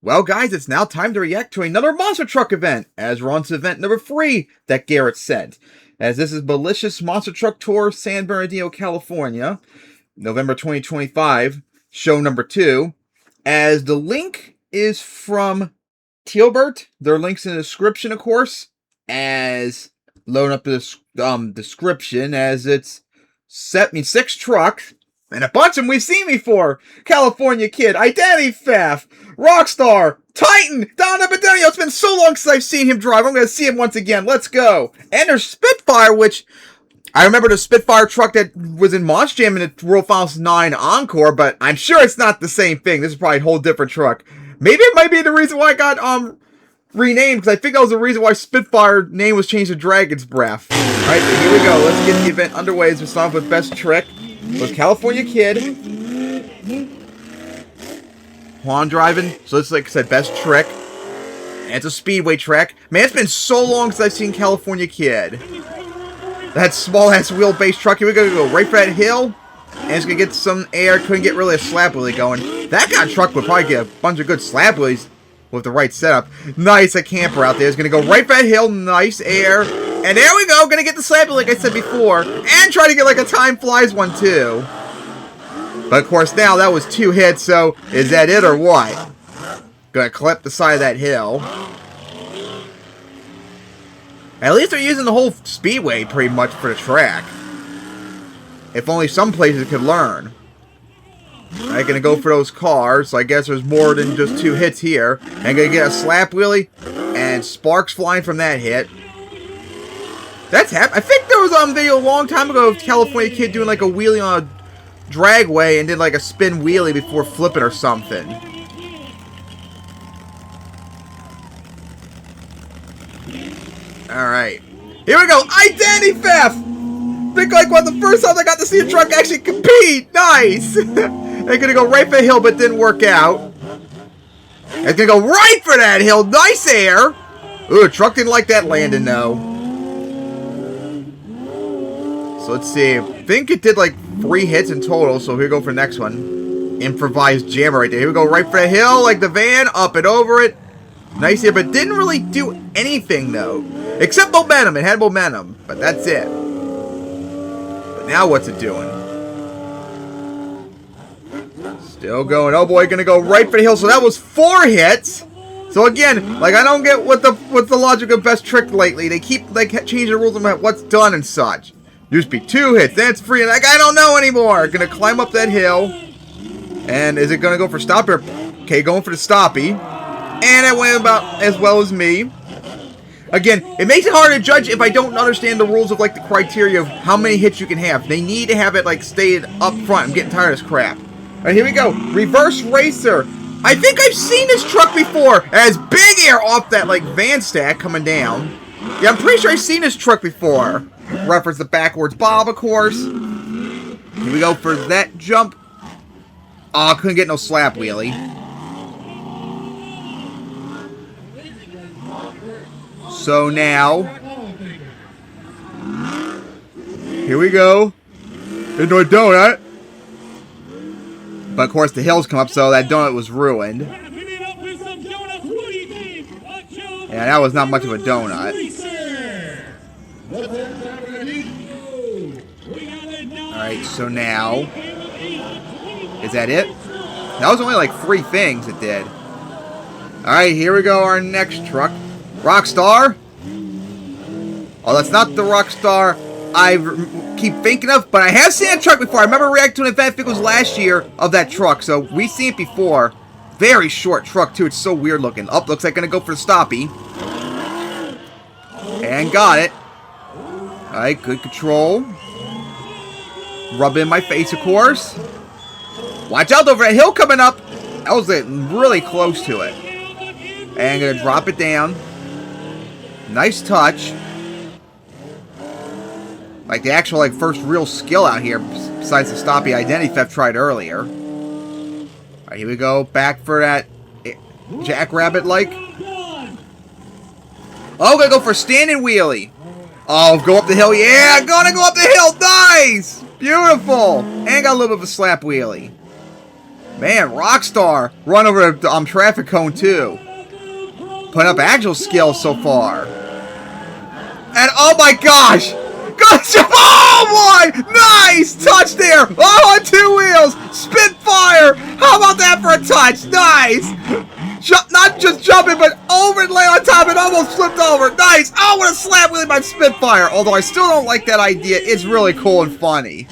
Well, guys, it's now time to react to another monster truck event, as we're on to event number 3 that Garrett sent. As this is Malicious Monster Truck Tour, San Bernardino, California, November 2025, show number 2. As the link is from Tirbert, their link's in the description, of course. As loading up the description, as it's 6 trucks. And a bunch of them we've seen before. California Kid, Identity Theft, Rockstar, Titan, Bernardino. It's been so long since I've seen him drive. I'm going to see him once again. Let's go. And there's Spitfire, which I remember the Spitfire truck that was in Monster Jam in the World Finals 9 Encore, but I'm sure it's not the same thing. This is probably a whole different truck. Maybe it might be the reason why it got renamed, because I think that was the reason why Spitfire name was changed to Dragon's Breath. Alright, so here we go. Let's get the event underway as we start off with Best Trick. Was California Kid. Juan driving. So this is, like I said, Best Trick. And it's a speedway track. Man, it's been so long since I've seen California Kid. That small-ass wheelbase truck. Here we go right for that hill. And it's going to get some air. Couldn't get really a slap wheelie going. That kind of truck would probably get a bunch of good slap wheelies with the right setup. Nice, a camper out there. It's going to go right for that hill. Nice air. And there we go, gonna get the slap like I said before, and try to get like a Time Flies one too. But of course now that was 2 hits, so is that it or what? Gonna clip the side of that hill. At least they're using the whole speedway pretty much for the track. If only some places could learn. Alright, gonna go for those cars, so I guess there's more than just 2 hits here. And gonna get a slap wheelie, and sparks flying from that hit. That's happened. I think there was a video a long time ago of California Kid doing like a wheelie on a dragway and did like a spin wheelie before flipping or something. Alright. Here we go. Identity Theft! I think like one of the first times I got to see a truck actually compete. Nice! They're gonna go right for the hill but didn't work out. It's gonna go right for that hill. Nice air! Ooh, the truck didn't like that landing though. So let's see, I think it did like 3 hits in total, so here we go for the next one. Improvised jammer right there. Here we go, right for the hill, like the van, up and over it. Nice here, but didn't really do anything though. Except momentum, it had momentum, but that's it. But now what's it doing? Still going, oh boy, gonna go right for the hill, so that was 4 hits. So again, like I don't get what the logic of Best Trick lately. They keep like changing the rules about what's done and such. Used to be 2 hits, then it's free, and like, I don't know anymore. Gonna climb up that hill. And is it gonna go for stop here? Okay, going for the stoppy. And it went about as well as me. Again, it makes it hard to judge if I don't understand the rules of like the criteria of how many hits you can have. They need to have it like stayed up front. I'm getting tired of this crap. Alright, here we go. Reverse Racer. I think I've seen this truck before. It has big air off that like van stack coming down. Yeah, I'm pretty sure I've seen this truck before. Reference the backwards Bob, of course. Here we go for that jump. Oh, couldn't get no slap wheelie. So now, here we go. Into a donut. But of course the hills come up, so that donut was ruined. Yeah, that was not much of a donut. Alright, so now, is that it? That was only like 3 things it did. Alright, here we go, our next truck. Rockstar. Oh, that's not the Rockstar I keep thinking of, but I have seen that truck before. I remember reacting to an event, I think it was last year, of that truck, so we've seen it before. Very short truck, too. It's so weird looking. Oh, looks like gonna go for the stoppy. And got it. Alright, good control. Rub in my face, of course. Watch out over that hill coming up. That was really close to it. And gonna drop it down. Nice touch. Like the actual like first real skill out here, besides the stoppy identity theft tried earlier. Alright, here we go. Back for that jackrabbit like. Oh, gonna go for standing wheelie. Oh, go up the hill. Yeah, gonna go up the hill. Nice! Beautiful! And got a little bit of a slap wheelie. Man, Rockstar run over the traffic cone too. Putting up actual skills so far. And oh my gosh! Gotcha! Oh boy! Nice! Touch there! Oh, on 2 wheels! Spitfire! How about that for a touch? Nice! Not just jumping, but over and lay on top and almost flipped over. Nice! Oh, what a slap wheelie by Spitfire! Although I still don't like that idea. It's really cool and funny.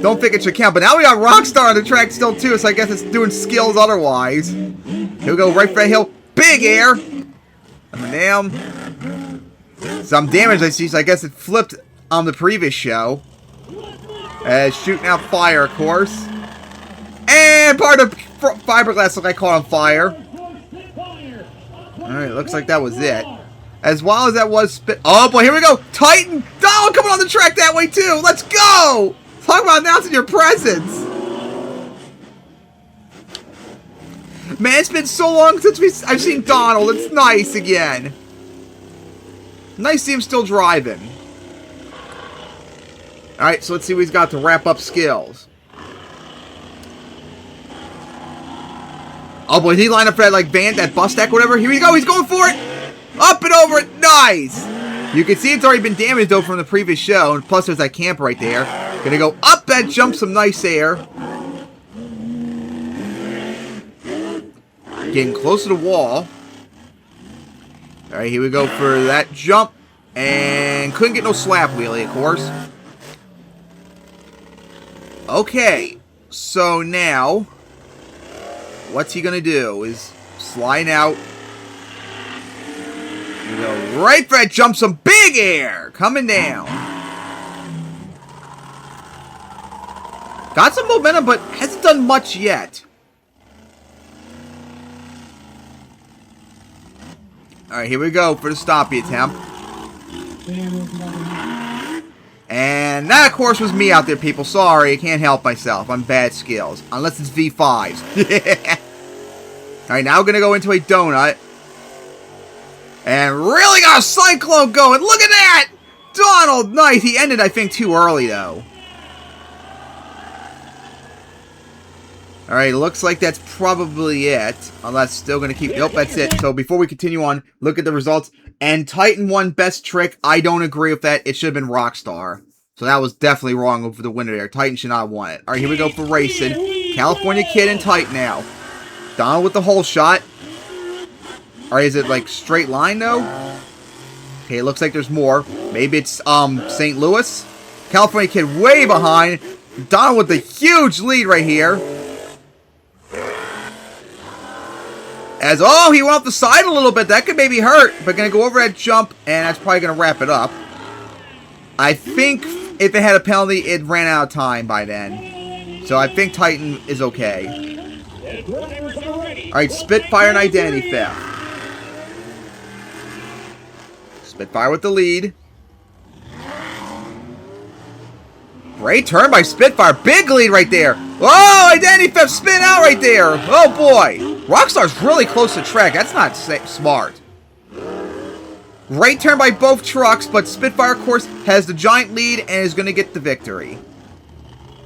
Don't think it should count, but now we got Rockstar on the track still too, so I guess it's doing skills otherwise. Here we go, right for that hill. Big air! Damn. Some damage I see, so I guess it flipped on the previous show. Shooting out fire, of course. And part of fiberglass look like caught on fire. Alright, looks like that was it. As well as that was oh boy, here we go! Titan! Donald coming on the track that way too! Let's go! Talk about announcing your presence! Man, it's been so long since I've seen Donald. It's nice again. Nice to see him still driving. Alright, so let's see what he's got to wrap up skills. Oh boy, did he line up for that like that bus stack, whatever? Here we go, he's going for it! Up and over it, nice! You can see it's already been damaged though from the previous show, and plus there's that camp right there. Gonna go up that jump, some nice air. Getting close to the wall. Alright, here we go for that jump. And couldn't get no slap wheelie, of course. Okay, so now what's he gonna do is slide out. Here we go right for that jump, some big air coming down. Got some momentum, but hasn't done much yet. Alright, here we go for the stoppie attempt. And that, of course, was me out there, people. Sorry, I can't help myself. I'm bad skills. Unless it's V5s. Alright, now we're going to go into a donut. And really got a cyclone going. Look at that! Donald, nice. He ended, I think, too early, though. Alright, looks like that's probably it. Unless still going to keep... Nope, that's it. So before we continue on, look at the results. And Titan won best trick. I don't agree with that. It should have been Rockstar. So that was definitely wrong over the winner there. Titan should not have won it. Alright, here we go for racing. California Kid and Titan now. Donald with the hole shot. Alright, is it like straight line though? Okay, it looks like there's more. Maybe it's St. Louis. California Kid way behind. Donald with the huge lead right here. As, oh, he went off the side a little bit. That could maybe hurt. But going to go over that jump, and that's probably going to wrap it up. I think if it had a penalty, it ran out of time by then. So I think Titan is okay. Alright, Spitfire and Identity Theft. Spitfire with the lead. Great turn by Spitfire. Big lead right there. Oh, Identity Theft spin out right there. Oh, boy. Rockstar's really close to track. That's not smart. Great turn by both trucks, but Spitfire, of course, has the giant lead and is going to get the victory.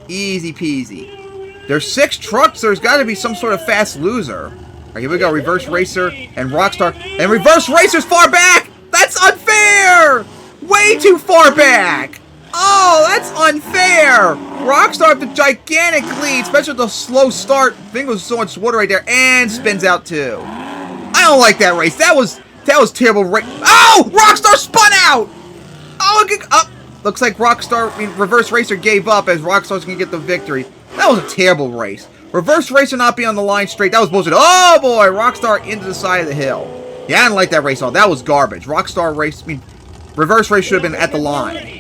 Easy peasy. There's 6 trucks. There's got to be some sort of fast loser. All right, here we go. Reverse Racer and Rockstar. And Reverse Racer's far back. That's unfair. Way too far back. Oh, that's unfair! Rockstar with the gigantic lead, especially with the slow start. I think it was so much water right there, and spins out too. I don't like that race. That was terrible race. Oh! Rockstar spun out! Oh, looks like Reverse Racer gave up as Rockstar's gonna get the victory. That was a terrible race. Reverse Racer not being on the line straight. That was bullshit. Oh boy, Rockstar into the side of the hill. Yeah, I didn't like that race at all. That was garbage. Reverse Race should have been at the line.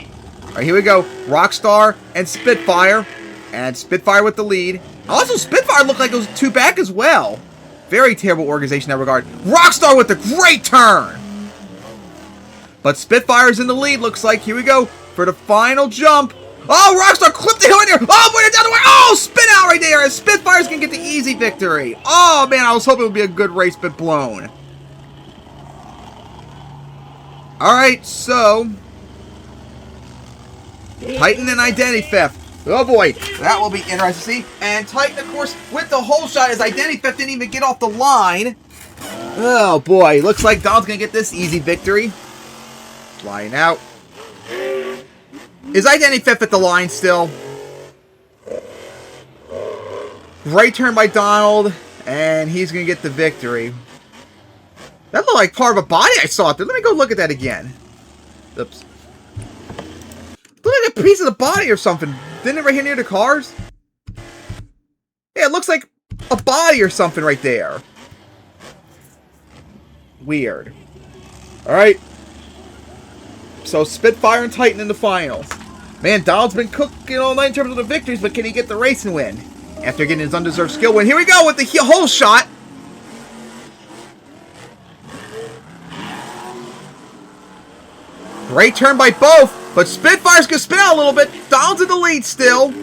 Alright, here we go. Rockstar and Spitfire. And Spitfire with the lead. Also, Spitfire looked like it was 2 back as well. Very terrible organization in that regard. Rockstar with the great turn. But Spitfire's in the lead, looks like. Here we go for the final jump. Oh, Rockstar clipped the hill in there. Oh, boy, down the way. Oh, spin out right there. And Spitfire's going to get the easy victory. Oh, man, I was hoping it would be a good race, but blown. Alright, so... Titan and Identity Theft. Oh boy, that will be interesting to see. And Titan, of course, with the hole shot, as Identity Theft didn't even get off the line. Oh boy, looks like Donald's gonna get this easy victory. Flying out. Is Identity Theft at the line still? Great turn by Donald, and he's gonna get the victory. That looked like part of a body I saw there. Let me go look at that again. Oops. Look like a piece of the body or something. Didn't it right here near the cars? Yeah, it looks like a body or something right there. Weird. Alright. So, Spitfire and Titan in the finals. Man, Donald's been cooking all night in terms of the victories, but can he get the race and win? After getting his undeserved skill win. Here we go with the hole shot. Great turn by both, but Spitfire's gonna spin out a little bit. Donald's in the lead still.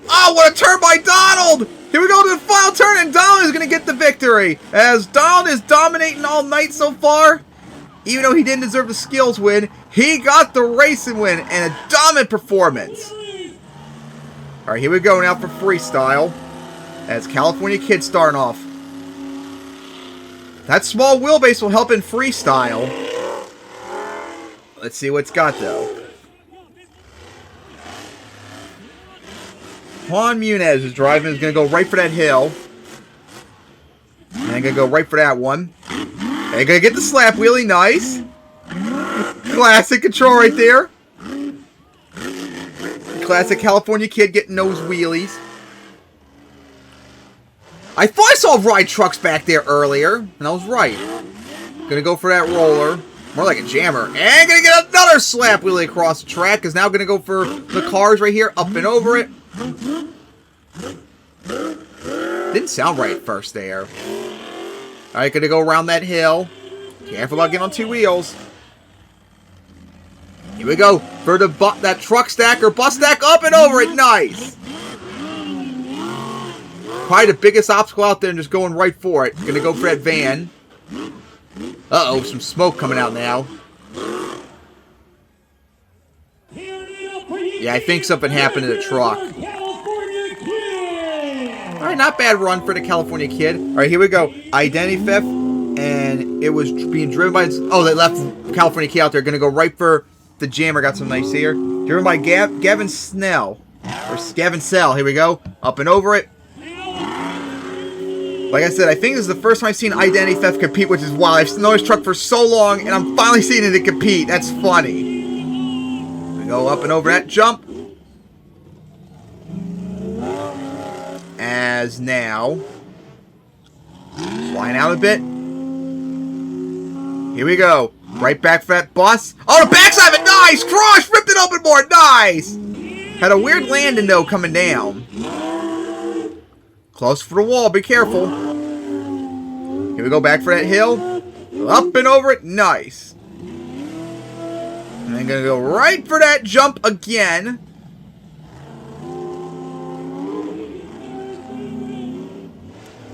Oh, what a turn by Donald! Here we go to the final turn, and Donald is gonna get the victory. As Donald is dominating all night so far, even though he didn't deserve the skills win, he got the racing win and a dominant performance. All right, here we go now for Freestyle. As California Kid starting off. That small wheelbase will help in Freestyle. Let's see what it's got, though. Juan Munez is driving. Is going to go right for that hill. And going to go right for that one. And going to get the slap wheelie. Nice. Classic control right there. Classic California Kid getting those wheelies. I thought I saw ride trucks back there earlier, and I was right. Gonna go for that roller. More like a jammer. And gonna get another slap wheelie across the track, because now gonna go for the cars right here, up and over it. Didn't sound right at first there. Alright, gonna go around that hill. Careful about getting on two wheels. Here we go for the that truck stack or bus stack, up and over it. Nice. Probably the biggest obstacle out there and just going right for it. Gonna go for that van. Uh-oh, some smoke coming out now. Yeah, I think something happened to the truck. Alright, not bad run for the California Kid. Alright, here we go. Identity Theft. And it was being driven by... Oh, they left California Kid out there. Gonna go right for the jammer. Got some nice here. Driven by Gavin Snell. Or Gavin Sell. Here we go. Up and over it. Like I said, I think this is the first time I've seen Identity Theft compete, which is wild. I've known this truck for so long, and I'm finally seeing it compete. That's funny. We go up and over that jump. As now, flying out a bit. Here we go. Right back for that bus. Oh, the backside of it. Nice. Crush. Ripped it open board. Nice. Had a weird landing, though, coming down. Close for the wall. Be careful. Here we go back for that hill. Up and over it. Nice. And then going to go right for that jump again.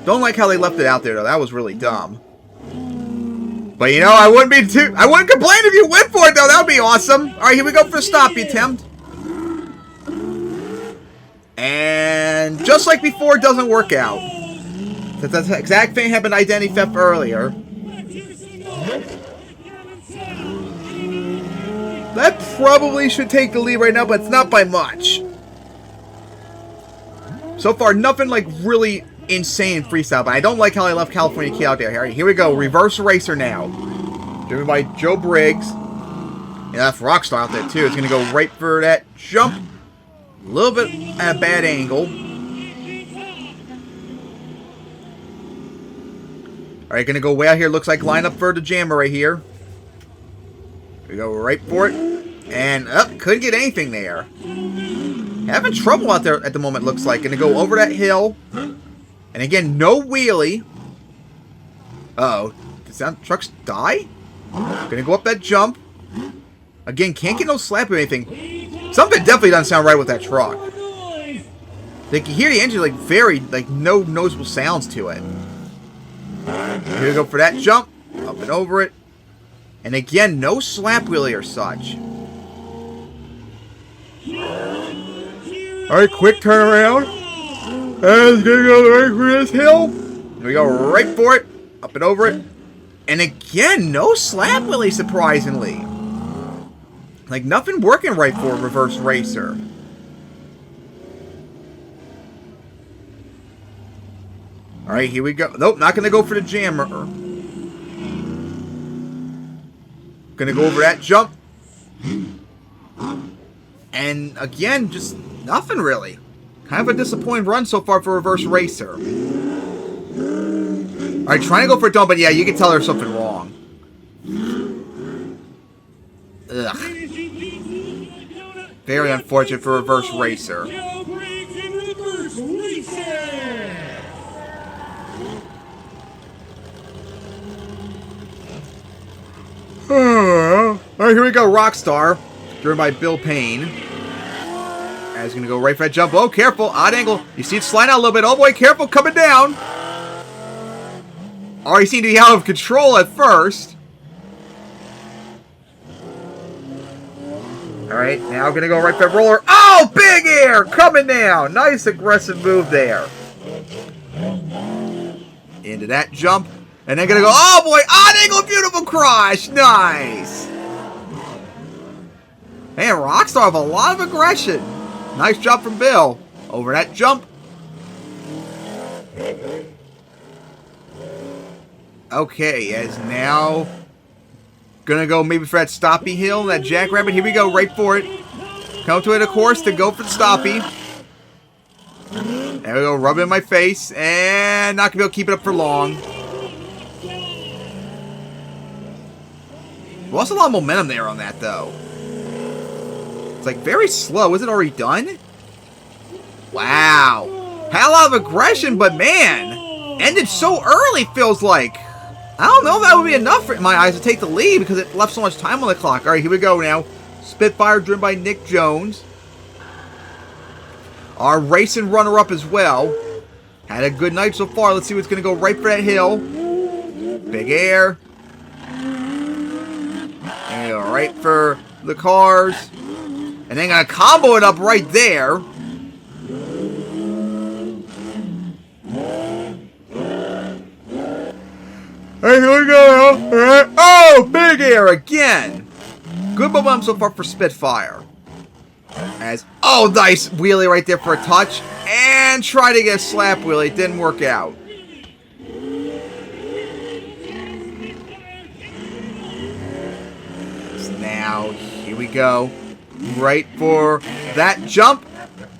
Don't like how they left it out there, though. That was really dumb. But, you know, I wouldn't complain if you went for it, though. That would be awesome. All right, here we go for a stop attempt. And just like before, it doesn't work out. That's the exact thing happened to Identity Theft earlier. That probably should take the lead right now, but it's not by much. So far, nothing like really insane in Freestyle, but I don't like how I left California Kid out there. All right, here we go. Reverse racer now. Driven by Joe Briggs. Yeah, that's Rockstar out there, too. It's going to go right for that jump. A little bit at a bad angle. Alright, gonna go way out here. Looks like line up for the jammer right here. We go right for it. And couldn't get anything there. Having trouble out there at the moment, looks like. Gonna go over that hill. And again, no wheelie. Uh-oh. Does that truck die? Gonna go up that jump. Again, can't get no slap or anything. Something definitely doesn't sound right with that truck. They can hear the engine like no noticeable sounds to it. Here we go for that jump. Up and over it. And again, no slap wheelie or such. Alright, quick turnaround. And it's gonna go right for this hill. Here we go right for it. Up and over it. And again, no slap wheelie, surprisingly. Like, nothing working right for a reverse racer. Alright, here we go. Nope, not gonna go for the jammer. Gonna go over that jump. And again, just nothing really. Kind of a disappointing run so far for reverse racer. Alright, trying to go for a dump, but yeah, you can tell there's something wrong. Ugh. Very unfortunate for reverse racer. Alright, here we go, Rockstar. Driven by Bill Payne. And he's going to go right for that jump. Oh, careful. Odd angle. You see it slide out a little bit. Oh, boy, careful. Coming down. Oh, he seemed to be out of control at first. Alright, now going to go right for that roller. Oh, big air. Coming down. Nice aggressive move there. Into that jump. And then going to go, oh, boy. Odd angle. Beautiful crash. Nice. Man, Rockstar have a lot of aggression. Nice job from Bill. Over that jump. Okay, is now gonna go maybe for that stoppy hill, that jackrabbit. Here we go, right for it. Come to it, of course, to go for the stoppy. There we go, rub it in my face, and not gonna be able to keep it up for long. Lost a lot of momentum there on that, though. It's like very slow. Is it already done? Wow. Had a lot of aggression, but man, ended so early, feels like. I don't know if that would be enough in my eyes to take the lead because it left so much time on the clock. All right, here we go now. Spitfire driven by Nick Jones. Our racing runner-up as well. Had a good night so far. Let's see what's going to go right for that hill. Big air. And go right for the cars. And then gonna combo it up right there. Hey, here we go. All right. Oh, big air again. Good momentum so far for Spitfire. As oh, nice wheelie right there for a touch. And try to get a slap wheelie. It didn't work out. So now, here we go. Right for that jump.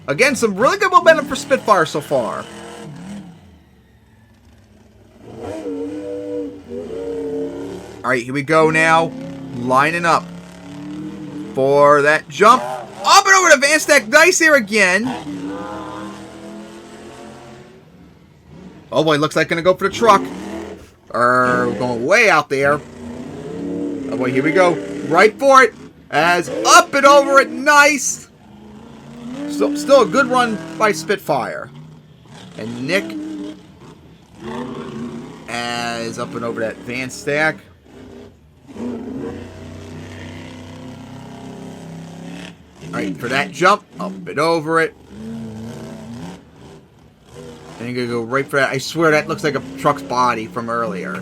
Again, some really good momentum for Spitfire so far. Alright, here we go now. Lining up for that jump. Up and over to Van Stack. Nice here again. Oh boy, looks like gonna go for the truck. We're going way out there. Oh boy, here we go. Right for it. As up and over it, nice. So, still a good run by Spitfire. And Nick as up and over that Van Stack. Alright, for that jump, up and over it. And you're gonna go right for that. I swear that looks like a truck's body from earlier.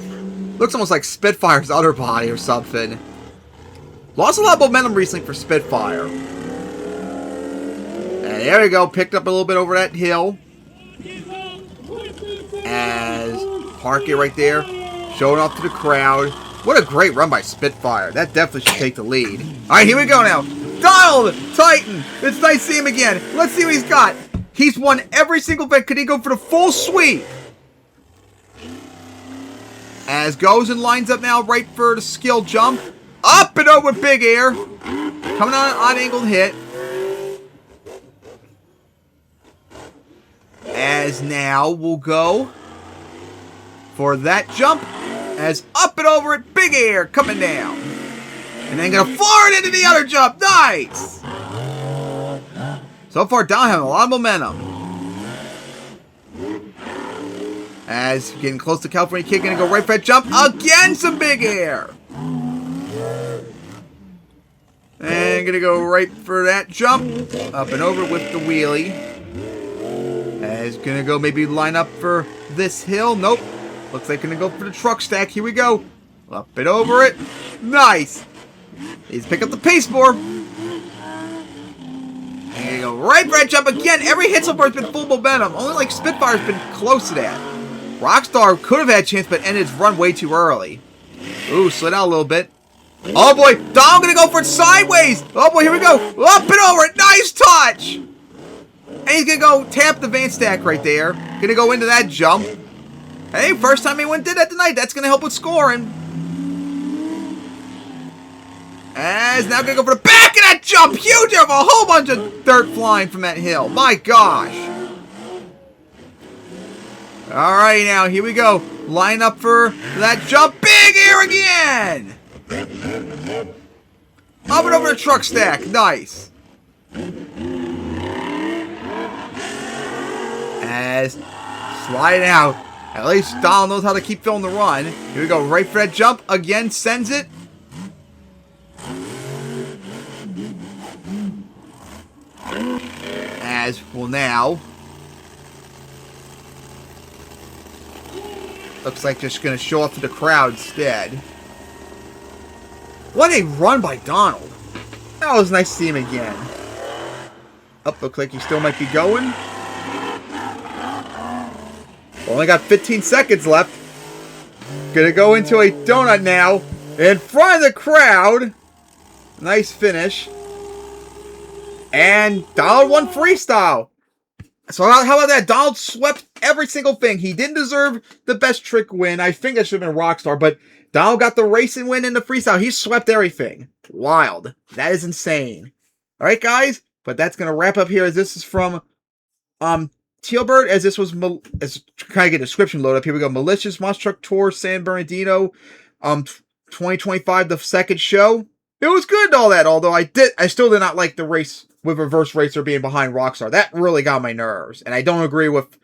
Looks almost like Spitfire's other body or something. Lost a lot of momentum recently for Spitfire. And there we go. Picked up a little bit over that hill. As park it right there. Showing off to the crowd. What a great run by Spitfire. That definitely should take the lead. Alright, here we go now. Donald Titan. It's nice to see him again. Let's see what he's got. He's won every single event. Could he go for the full sweep? As goes and lines up now right for the skill jump. Up and over with big air. Coming on an odd angled hit. As now we'll go for that jump. As up and over it, big air coming down. And then gonna floor it into the other jump. Nice! So far, Don having a lot of momentum. As getting close to California Kid, gonna go right for that jump. Again, some big air. And And gonna go right for that jump. Up and over with the wheelie. As gonna go maybe line up for this hill. Nope. Looks like gonna go for the truck stack. Here we go. Up and over it. Nice. He's pick up the pace more. And you go right for that jump again. Every hit so far has been full momentum. Only like Spitfire's been close to that. Rockstar could have had a chance, but ended his run way too early. Ooh, slid out a little bit. Oh boy, Donald gonna go for it sideways. Oh boy, here we go. Up and over it. Nice touch. And he's gonna go tap the van stack right there. Gonna go into that jump. Hey, first time anyone did that tonight. That's gonna help with scoring. As now gonna go for the back of that jump. Huge of a whole bunch of dirt flying from that hill. My gosh. Alright, now here we go. Line up for that jump. Big air again. Up and over the truck stack. Nice. As sliding out. At least Donald knows how to keep filling the run. Here we go. Right for that jump. Again, sends it. As well now. Looks like just going to show up to the crowd instead. What a run by Donald. That was nice to see him again. Up, looks like he still might be going. Only got 15 seconds left. Gonna go into a donut now. In front of the crowd. Nice finish. And Donald won freestyle. So how about that? Donald swept every single thing. He didn't deserve the best trick win. I think that should have been Rockstar. But Donald got the racing win in the freestyle. He swept everything. Wild. That is insane. Alright, guys. But that's going to wrap up here as this is from Tirbert, as this was, as kind of get a description load up. Here we go. Malicious Monster Truck Tour San Bernardino 2025, the second show. It was good and all that, although I still did not like the race with Reverse Racer being behind Rockstar. That really got my nerves. And I don't agree with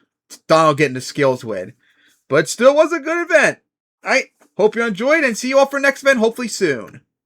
Donald getting the skills win. But still was a good event. Alright, hope you enjoyed and see you all for next event, hopefully soon.